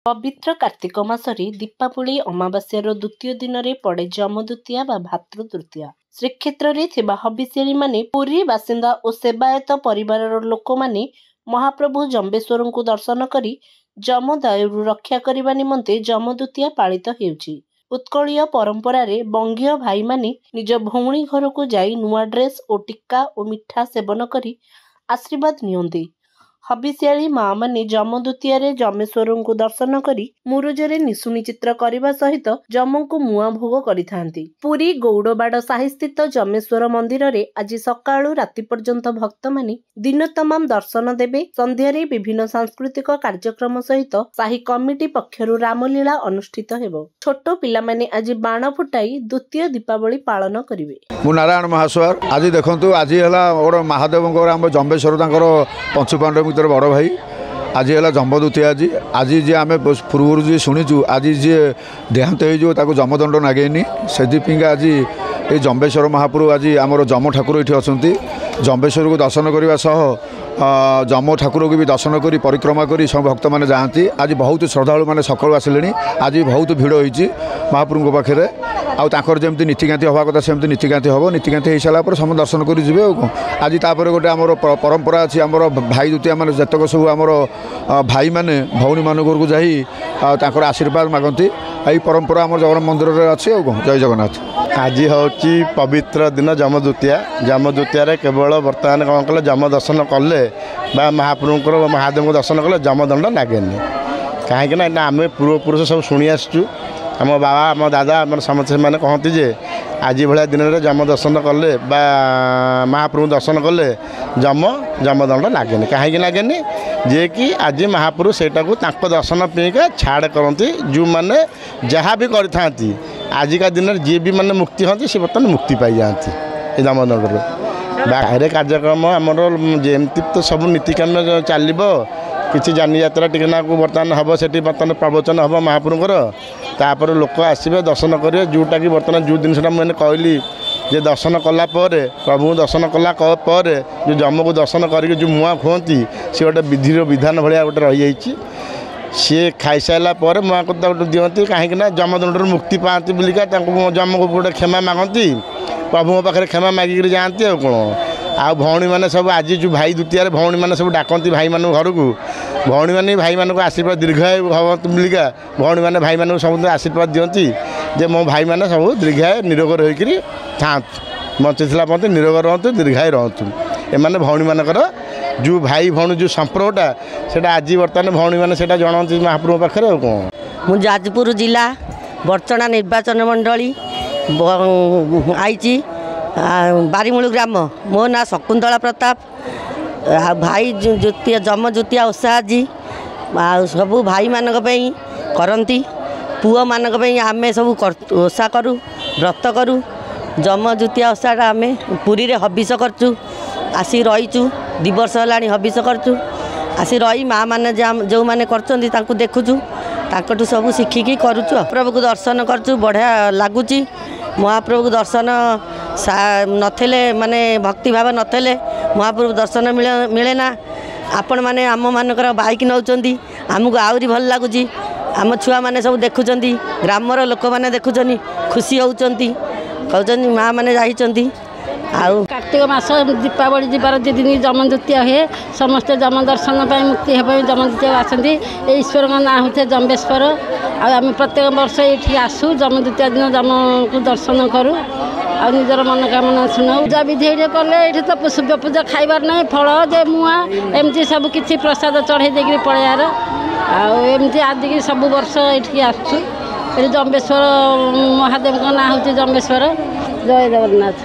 पवित्र कार्तिक मासरे दीपावली अमावास्यार द्वितीय दिन में पड़े जमदुतिया बा भातृ तृतीया। श्रीक्षेत्र में थिबा हबिष्याली माने पुरी बासिंदा और सेवायत परिवार लोक माने महाप्रभु जम्बेश्वर को दर्शन करी जमदायु रक्षा करने निमंते जमदुतिया पालित हेउछि। उत्कलीय परंपरा रे बंगीय भाई माने निज भौणी घर को जाई नुआ ड्रेस और टिक्का और मिठा सेवन करी आशीर्वाद नियंती। हबिष्याली माँ माने जमदुतिया जमेश्वर को दर्शन करी मुरुजरे निशुणी चित्र करने सहित जम को मुआ भोग करिथांती। पुरी गौड़बाड़ साहि स्थित जमेश्वर मंदिर रे आज सकाळु राति पर्यंत भक्त माने दिन तमाम दर्शन देबे। संध्यारे विभिन्न सांस्कृतिक कार्यक्रम सहित साहि कमिटी पक्षरु रामलीला अनुष्ठित हेबो। छोट पिला माने आज बाण फुटाई द्वितीय दीपावली पालन करिवे। मु नारायण महास्वर आज देखंतु आज हला महादेव आम जम्बेश्वर पंचुपांडव भर बड़ भाई आज है जमदुतिया। आज जी आम पूर्व जी शुणीचु आज जी देहांत हो जमदंड नागेनी से आज ये जम्बेश्वर महाप्रभु आज आम जम ठाकुर ये अच्छा जम्बेश्वर को दर्शन करने सह जम ठाकुर को भी दर्शन करी परिक्रमा करी सब भक्त मैंने जाती। आज बहुत श्रद्धालु मैंने सकाल आसिले आज बहुत भिड़ होती महाप्रभु पाखे आउर जमी नीतिकांति हवा कथा सेमती नीतिकांति हम नीतिकांति हो सारापर सब दर्शन कर जी। आज तापर गोटे आम परंपरा अच्छी आम भाई द्वितीया मैंने जतक सब आम भाई मैंने भौणी मान घर को जा आशीर्वाद मागती। यही परंपरा आम जगन्नाथ मंदिर में अच्छी। जय जगन्नाथ। आज हूँ पवित्र दिन जमदुतिया। जमदुतिया केवल बर्तमान कौन कले जम दर्शन कले महाप्रभु महादेव को दर्शन कले जमदंड लगे कहीं आम पूर्वपुरुष सब शुणी आसचु आम बाबा आम दादा आम समस्त मैंने कहती जे आज भाया दिन में जम दर्शन कले महाप्रभु दर्शन कले जमदंड लगे कहीं लगे जे कि आज महाप्रभु सेटा को दर्शन पीका छाड़ करती जो मैंने जहाँ भी करती आजिका दिन में जी भी मैंने मुक्ति हाँ सी बर्तमान मुक्ति पाई जाती जमदंड बाहर कार्यक्रम आमर जमती तो सब नीतिकाम चलो किसी जानी यात्रा टिकेना को बर्तमान हम से बर्तमान प्रवचन हम महाप्रभुर तापर लोक आसवे दर्शन करेंगे जोटा कि बर्तमान जो जिनसा मैंने कहली जे दर्शन कलापर प्रभु दर्शन कलापर जो जम को दर्शन करके जो मुआ खुंती सी गोटे विधि विधान भाया गोटे रही सी खाई सारापर मुआ को गोटे दिखती कहीं जमदंड मुक्ति पाती बोलिका जम को गोटे क्षमा मागती प्रभु पाखे क्षमा मागिक जाती। आ कौन आ भौणी मैंने सब आज जो भाई द्वितीय भौणी मैंने सब डाकती भाई मान घर को भौणी मैंने भाई मान को आशीर्वाद दीर्घायु भवतु बोलिका भौणी मैंने भाई मान सब आशीर्वाद दिखती जे मो भाई मैंने सब दीर्घायु निरोग रही था बंचीला पहले निरोग रुँ दीर्घायु रुँ एम भौणी मानकर जो भाई भौणी जो संपर्कटा से आज बर्तमान भौणी मैंने से जनती महाप्रभु पाखे। आ कौन मु जाजपुर जिला बर्चना निर्वाचन मंडली आई बारीमूल ग्राम मो ना शकुंतला प्रताप भाई जुतिया जम जुतिया ओषा आज सब भाई मानक करती पुओ मानक आमे सब ओषा करूँ व्रत करूँ जम जुतिया ओषाटा आम पुरी रे हबिष करचु आसी रहीचु 2 वर्ष है हबिष करचु आसी रही माँ मैंने जो मैंने कर देखुचु ताकटू सब शिखिकी करुचु प्रभु को दर्शन करचु बढ़िया लगुच। महाप्रभु को दर्शन नथिले माने भक्ति भाव नथिले महाप्रभु दर्शन मिले ना। आपण माने आम मानकर बाइक नौचंदी आमको आहरी भल लगुच आम छुआ मैंने सब देखुचंदी ग्रामर लोक मैंने देखुचंदी खुशी होउचंदी कहउचंदी माँ मैंने जाइचंदी। आउ कार्तिक मास दीपावली जीवार दिन जमदुतिया हुए समस्त जम दर्शन मुक्ति हे जमदुतिया आसती। ईश्वर का ना होते जम्बेश्वर आम प्रत्येक वर्ष ये आसू जमदुतिया दिन जम को दर्शन करूँ आ निजर मनोकामना शुणु पूजा विधि ये कले ये तो शुभ पूजा खाइबार नहीं फल जे मुआ एमती सब किसी प्रसाद चढ़े देकर पलैयार आमती आदिक सब वर्ष ये आसू जम्बेश्वर महादेव का ना होते जम्बेश्वर। जय जगन्नाथ।